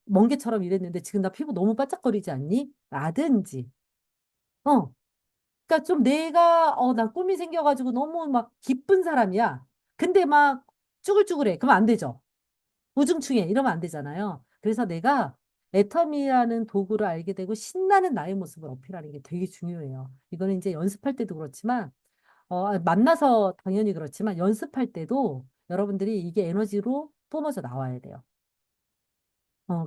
Speaker 1: 멍게처럼 이랬는데 지금 나 피부 너무 반짝거리지 않니? 라든지. 어. 그러니까 좀 내가 나 꿈이 생겨가지고 너무 막 기쁜 사람이야. 근데 막 쭈글쭈글해. 그러면 안 되죠. 우중충해. 이러면 안 되잖아요. 그래서 내가 애터미라는 도구를 알게 되고 신나는 나의 모습을 어필하는 게 되게 중요해요. 이거는 이제 연습할 때도 그렇지만 만나서 당연히 그렇지만 연습할 때도 여러분들이 이게 에너지로 뿜어져 나와야 돼요.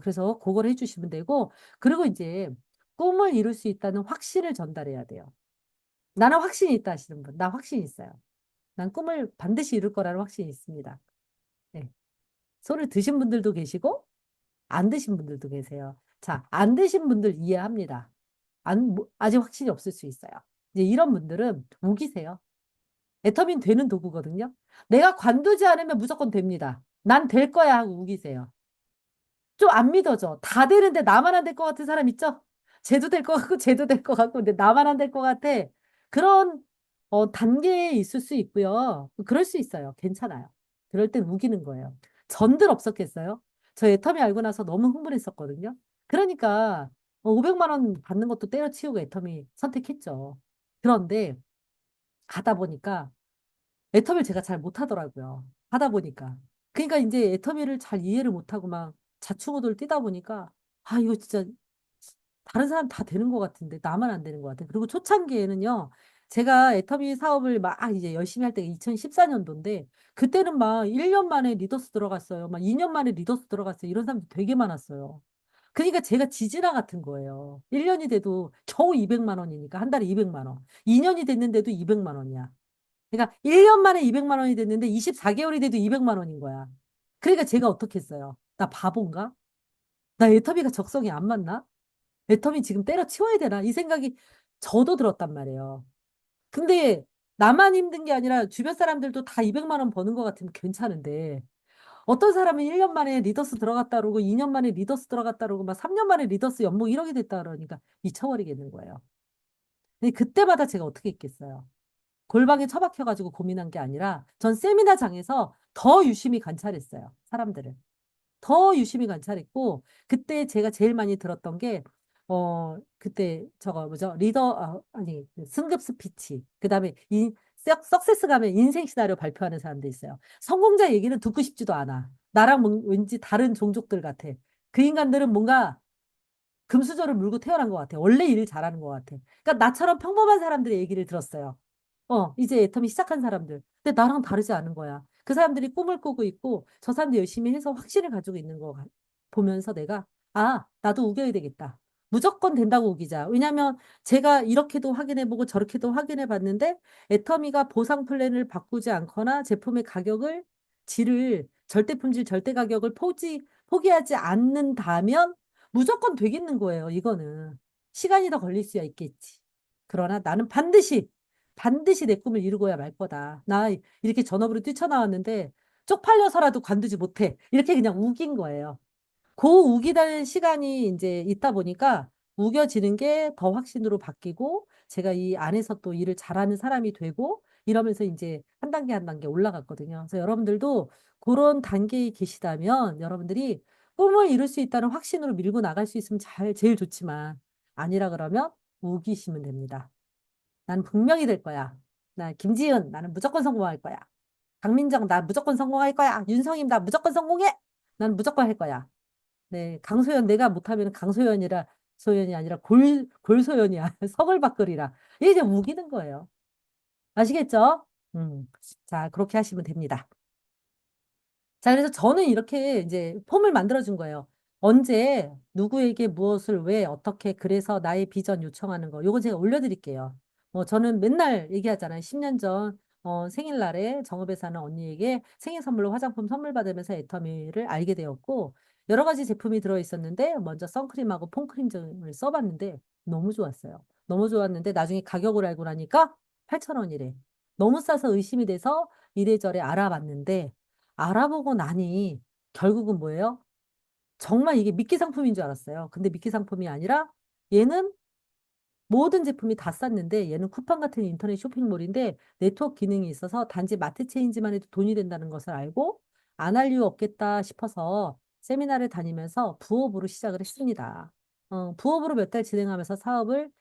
Speaker 1: 그래서 그걸 해주시면 되고, 그리고 이제 꿈을 이룰 수 있다는 확신을 전달해야 돼요. 나는 확신이 있다 하시는 분, 나 확신 있어요. 난 꿈을 반드시 이룰 거라는 확신이 있습니다. 네. 손을 드신 분들도 계시고, 안 드신 분들도 계세요. 자, 안 드신 분들 이해합니다. 아직 확신이 없을 수 있어요. 이제 이런 분들은 우기세요. 애터민 되는 도구거든요. 내가 관두지 않으면 무조건 됩니다. 난 될 거야 하고 우기세요. 좀 안 믿어져. 다 되는데 나만 안 될 것 같은 사람 있죠? 쟤도 될 것 같고, 쟤도 될 것 같고, 근데 나만 안 될 것 같아. 그런, 단계에 있을 수 있고요. 그럴 수 있어요. 괜찮아요. 그럴 땐 우기는 거예요. 전들 없었겠어요? 저 애터미 알고 나서 너무 흥분했었거든요. 그러니까 500만 원 받는 것도 때려치우고 애터미 선택했죠. 그런데 가다 보니까 애터미를 제가 잘 못하더라고요. 하다 보니까. 그러니까 이제 애터미를 잘 이해를 못하고 막 좌충우돌 뛰다 보니까 아, 이거 진짜 다른 사람 다 되는 것 같은데 나만 안 되는 것 같아. 그리고 초창기에는요. 제가 애터미 사업을 막 이제 열심히 할 때가 2014년도인데 그때는 막 1년 만에 리더스 들어갔어요. 막 2년 만에 리더스 들어갔어요. 이런 사람들 되게 많았어요. 그러니까 제가 지지나 같은 거예요. 1년이 돼도 겨우 200만 원이니까 한 달에 200만 원. 2년이 됐는데도 200만 원이야. 그러니까 1년 만에 200만 원이 됐는데 24개월이 돼도 200만 원인 거야. 그러니까 제가 어떻게 했어요? 나 바본가? 나 애터미가 적성이 안 맞나? 애터미 지금 때려치워야 되나? 이 생각이 저도 들었단 말이에요. 근데 나만 힘든 게 아니라 주변 사람들도 다 200만 원 버는 것 같으면 괜찮은데 어떤 사람은 1년 만에 리더스 들어갔다 그러고 2년 만에 리더스 들어갔다 그러고 막 3년 만에 리더스 연봉 1억이 됐다 그러니까 미쳐버리겠는 거예요. 근데 그때마다 제가 어떻게 했겠어요? 골방에 처박혀가지고 고민한 게 아니라 전 세미나장에서 더 유심히 관찰했어요. 사람들을. 더 유심히 관찰했고 그때 제가 제일 많이 들었던 게 그때 저거 뭐죠? 리더 아니 그 승급 스피치 그다음에 석세스 가면 인생 시나리오 발표하는 사람도 있어요. 성공자 얘기는 듣고 싶지도 않아. 나랑 왠지 다른 종족들 같아. 그 인간들은 뭔가 금수저를 물고 태어난 것 같아. 원래 일을 잘하는 것 같아. 그러니까 나처럼 평범한 사람들의 얘기를 들었어요. 이제 애터미 시작한 사람들. 근데 나랑 다르지 않은 거야. 그 사람들이 꿈을 꾸고 있고 저 사람들 열심히 해서 확신을 가지고 있는 거 보면서 내가 아, 나도 우겨야 되겠다. 무조건 된다고 우기자. 왜냐면 제가 이렇게도 확인해보고 저렇게도 확인해봤는데 애터미가 보상 플랜을 바꾸지 않거나 제품의 가격을 질을 절대 품질 절대 가격을 포기하지 않는다면 무조건 되겠는 거예요. 이거는 시간이 더 걸릴 수야 있겠지. 그러나 나는 반드시 내 꿈을 이루고야 말 거다. 나 이렇게 전업으로 뛰쳐나왔는데 쪽팔려서라도 관두지 못해. 이렇게 그냥 우긴 거예요. 그 우기다는 시간이 이제 있다 보니까 우겨지는 게 더 확신으로 바뀌고 제가 이 안에서 또 일을 잘하는 사람이 되고 이러면서 이제 한 단계 한 단계 올라갔거든요. 그래서 여러분들도 그런 단계에 계시다면 여러분들이 꿈을 이룰 수 있다는 확신으로 밀고 나갈 수 있으면 제일 좋지만 아니라 그러면 우기시면 됩니다. 난 분명히 될 거야. 나 김지은, 나는 무조건 성공할 거야. 강민정, 나 무조건 성공할 거야. 윤성임, 나 무조건 성공해. 난 무조건 할 거야. 네, 강소연, 내가 못하면 강소연이라, 소연이 아니라 골소연이야. 서글박글이라. 이게 우기는 거예요. 아시겠죠? 자, 그렇게 하시면 됩니다. 자, 그래서 저는 이렇게 이제 폼을 만들어준 거예요. 언제, 누구에게 무엇을 왜, 어떻게, 그래서 나의 비전 요청하는 거. 요거 제가 올려드릴게요. 저는 맨날 얘기하잖아요. 10년 전, 생일날에 정읍에 사는 언니에게 생일 선물로 화장품 선물 받으면서 애터미를 알게 되었고, 여러 가지 제품이 들어있었는데, 먼저 선크림하고 폼크림을 써봤는데, 너무 좋았어요. 너무 좋았는데, 나중에 가격을 알고 나니까 8,000원이래. 너무 싸서 의심이 돼서 이래저래 알아봤는데, 알아보고 나니 결국은 뭐예요? 정말 이게 미끼 상품인 줄 알았어요. 근데 미끼 상품이 아니라 얘는 모든 제품이 다 쌌는데 얘는 쿠팡 같은 인터넷 쇼핑몰인데 네트워크 기능이 있어서 단지 마트 체인지만 해도 돈이 된다는 것을 알고 안 할 이유 없겠다 싶어서 세미나를 다니면서 부업으로 시작을 했습니다. 부업으로 몇 달 진행하면서 사업을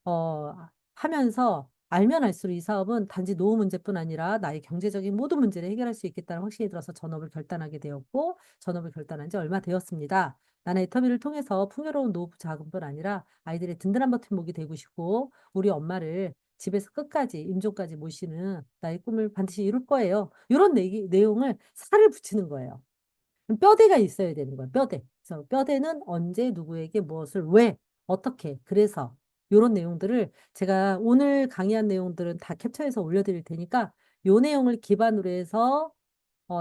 Speaker 1: 어, 하면서 알면 알수록 이 사업은 단지 노후 문제뿐 아니라 나의 경제적인 모든 문제를 해결할 수 있겠다는 확신이 들어서 전업을 결단하게 되었고, 전업을 결단한 지 얼마 되었습니다. 나는 애터미를 통해서 풍요로운 노후 자금뿐 아니라 아이들의 든든한 버팀목이 되고 싶고, 우리 엄마를 집에서 끝까지, 임종까지 모시는 나의 꿈을 반드시 이룰 거예요. 이런 내용을 살을 붙이는 거예요. 뼈대가 있어야 되는 거예요. 뼈대. 그래서 뼈대는 언제 누구에게 무엇을 왜 어떻게 그래서 이런 내용들을 제가 오늘 강의한 내용들은 다 캡처해서 올려드릴 테니까 요 내용을 기반으로 해서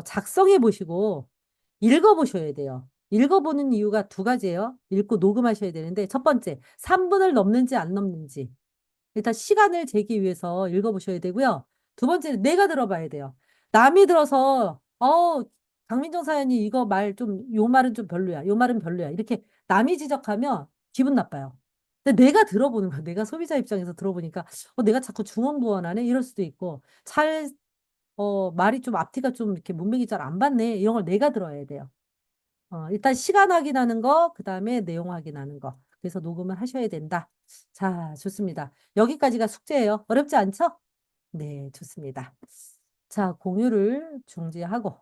Speaker 1: 작성해 보시고 읽어보셔야 돼요. 읽어보는 이유가 두 가지예요. 읽고 녹음하셔야 되는데 첫 번째 3분을 넘는지 안 넘는지 일단 시간을 재기 위해서 읽어보셔야 되고요. 두 번째는 내가 들어봐야 돼요. 남이 들어서, 강민정 사연이 이거 말 좀, 요 말은 좀 별로야. 요 말은 별로야. 이렇게 남이 지적하면 기분 나빠요. 근데 내가 들어보는 거야. 내가 소비자 입장에서 들어보니까, 내가 자꾸 중언부언하네? 이럴 수도 있고, 말이 좀 앞뒤가 좀 이렇게 문맥이 잘 안 받네. 이런 걸 내가 들어야 돼요. 일단 시간 확인하는 거, 그 다음에 내용 확인하는 거. 그래서 녹음을 하셔야 된다. 자, 좋습니다. 여기까지가 숙제예요. 어렵지 않죠? 네, 좋습니다. 자, 공유를 중지하고.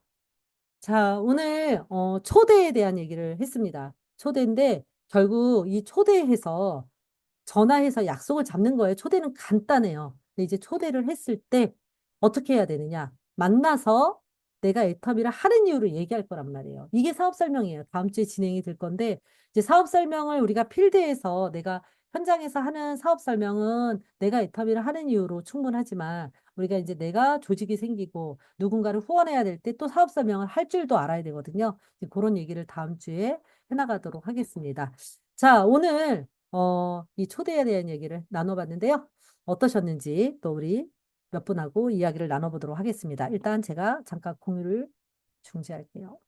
Speaker 1: 자, 오늘 초대에 대한 얘기를 했습니다. 초대인데 결국 이 초대해서 전화해서 약속을 잡는 거예요. 초대는 간단해요. 근데 이제 초대를 했을 때 어떻게 해야 되느냐? 만나서 내가 애터미를 하는 이유를 얘기할 거란 말이에요. 이게 사업 설명이에요. 다음 주에 진행이 될 건데 이제 사업 설명을 우리가 필드에서 내가 현장에서 하는 사업 설명은 내가 애터미를 하는 이유로 충분하지만 우리가 이제 내가 조직이 생기고 누군가를 후원해야 될 때 또 사업 설명을 할 줄도 알아야 되거든요. 이제 그런 얘기를 다음 주에 해나가도록 하겠습니다. 자, 오늘 이 초대에 대한 얘기를 나눠봤는데요. 어떠셨는지 또 우리 몇 분하고 이야기를 나눠보도록 하겠습니다. 일단 제가 잠깐 공유를 중지할게요.